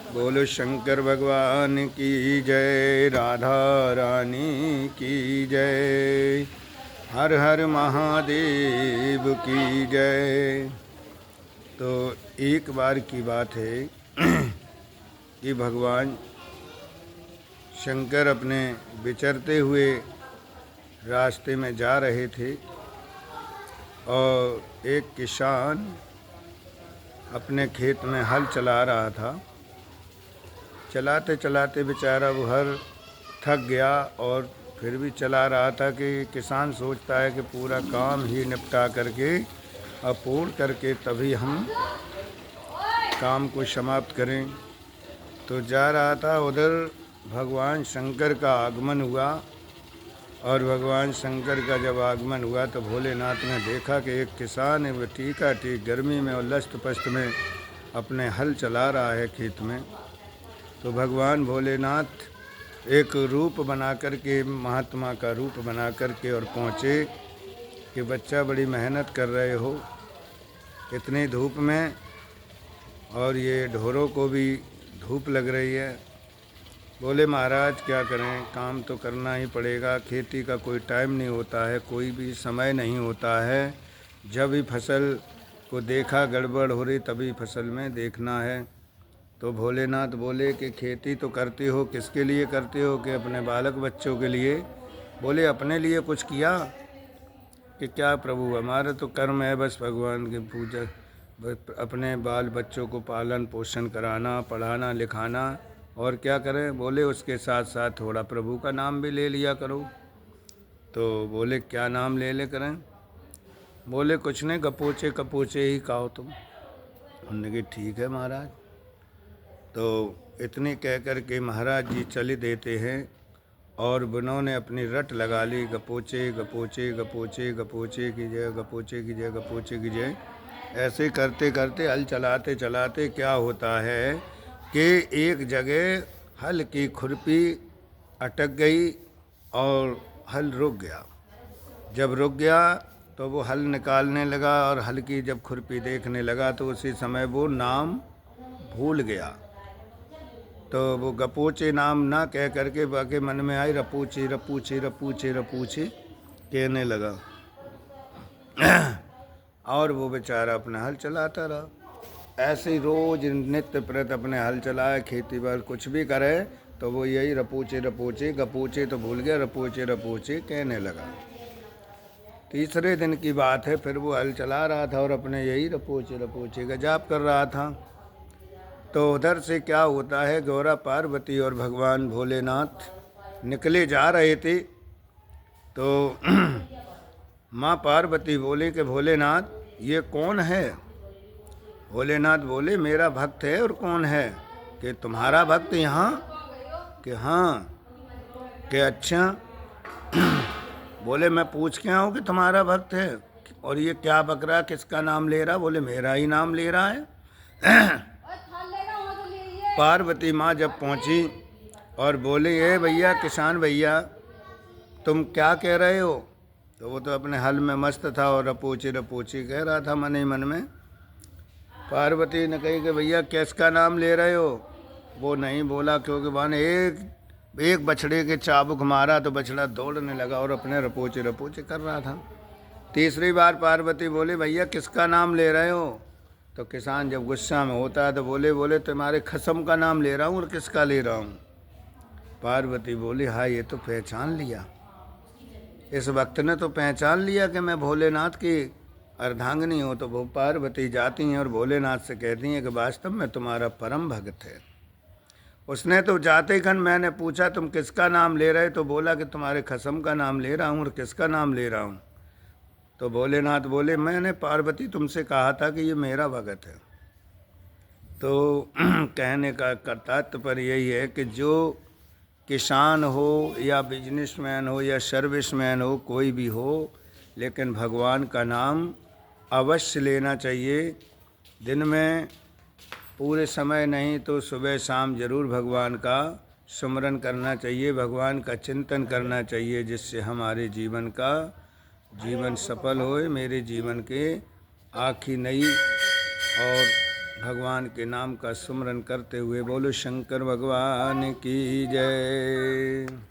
बोलो शंकर भगवान की जय, राधा रानी की जय, हर हर महादेव की जय। तो एक बार की बात है कि भगवान शंकर अपने विचरते हुए रास्ते में जा रहे थे और एक किसान अपने खेत में हल चला रहा था। चलाते चलाते बेचारा वो हर थक गया और फिर भी चला रहा था कि किसान सोचता है कि पूरा काम ही निपटा करके और पूर्ण करके तभी हम काम को समाप्त करें। तो जा रहा था, उधर भगवान शंकर का आगमन हुआ और भगवान शंकर का जब आगमन हुआ तो भोलेनाथ ने देखा कि एक किसान है वो टीका टीक गर्मी में और लस्त पस्त में अपने हल चला रहा है खेत में। तो भगवान भोलेनाथ एक रूप बना कर के, महात्मा का रूप बना कर के और पहुँचे कि बच्चा बड़ी मेहनत कर रहे हो इतनी धूप में, और ये ढोरों को भी धूप लग रही है। बोले महाराज क्या करें, काम तो करना ही पड़ेगा, खेती का कोई टाइम नहीं होता है, कोई भी समय नहीं होता है। जब भी फसल को देखा गड़बड़ हो रही तभी फसल में देखना है। तो भोलेनाथ बोले कि खेती तो करते हो, किसके लिए करते हो? कि अपने बालक बच्चों के लिए। बोले अपने लिए कुछ किया? कि क्या प्रभु, हमारा तो कर्म है बस भगवान की पूजा, अपने बाल बच्चों को पालन पोषण कराना, पढ़ाना लिखाना, और क्या करें? बोले उसके साथ साथ थोड़ा प्रभु का नाम भी ले लिया करो। तो बोले क्या नाम ले ले करें? बोले कुछ नहीं, गपोचे कपोचे ही कहो तुम। उन्होंने कहा ठीक है महाराज। तो इतने कह कर के महाराज जी चले देते हैं और उन्होंने अपनी रट लगा ली, गपोचे गपोचे गपोचे गपोचे की जय, गपोचे की जय, गपोचे की जय। ऐसे करते करते हल चलाते चलाते क्या होता है कि एक जगह हल की खुरपी अटक गई और हल रुक गया। जब रुक गया तो वो हल निकालने लगा और हल की जब खुरपी देखने लगा तो उसी समय वो नाम भूल गया। तो वो गपोचे नाम ना कह करके बाकी मन में आई रपूची रपूची रपूची रपूची कहने लगा और वो बेचारा अपना हल चलाता रहा। ऐसे ही रोज नित्य प्रत अपने हल चलाए, खेती बाड़ी कुछ भी करे तो वो यही रपूचे रपूचे, गपूचे तो भूल गया, रपूचे रपूचे कहने लगा। तीसरे दिन की बात है, फिर वो हल चला रहा था और अपने यही रपूचे रपूचे का जाप कर रहा था। तो उधर से क्या होता है, गौरा पार्वती और भगवान भोलेनाथ निकले जा रहे थे। तो माँ पार्वती बोले कि भोलेनाथ ये कौन है? भोलेनाथ बोले मेरा भक्त है। और कौन है? कि तुम्हारा भक्त यहाँ? कि हाँ। कि अच्छा। बोले मैं पूछ के आऊँ कि तुम्हारा भक्त है, और ये क्या बक रहा, किसका नाम ले रहा? बोले मेरा ही नाम ले रहा है। पार्वती माँ जब पहुँची और बोले ये भैया किसान भैया तुम क्या कह रहे हो? तो वो तो अपने हल में मस्त था और रपूची रपूची कह रहा था मन ही मन में। पार्वती ने कही कि भैया किसका नाम ले रहे हो? वो नहीं बोला, क्योंकि माने एक बछड़े के चाबुक मारा तो बछड़ा दौड़ने लगा और अपने रपूचे रपूचे कर रहा था। तीसरी बार पार्वती बोले भैया किसका नाम ले रहे हो? तो किसान जब गुस्सा में होता है तो बोले तुम्हारे खसम का नाम ले रहा हूँ। और किसका ले रहा हूँ? पार्वती बोली हाँ ये तो पहचान लिया, इस वक्त ने तो पहचान लिया कि मैं भोलेनाथ की अर्धांगिनी हूँ। तो वो पार्वती जाती हैं और भोलेनाथ से कहती हैं कि वास्तव में तुम्हारा परम भक्त है। उसने तो जाते खन मैंने पूछा तुम किसका नाम ले रहे, तो बोला कि तुम्हारे खसम का नाम ले रहा हूँ। और किसका नाम ले रहा हूँ? तो भोलेनाथ बोले मैंने पार्वती तुमसे कहा था कि ये मेरा भगत है। तो कहने का तात्पर्य यही है कि जो किसान हो या बिजनेसमैन हो या सर्विसमैन हो, कोई भी हो, लेकिन भगवान का नाम अवश्य लेना चाहिए। दिन में पूरे समय नहीं तो सुबह शाम जरूर भगवान का सुमरन करना चाहिए, भगवान का चिंतन करना चाहिए, जिससे हमारे जीवन सफल होए। मेरे जीवन के आँखी नई और भगवान के नाम का स्मरण करते हुए बोलो शंकर भगवान की जय।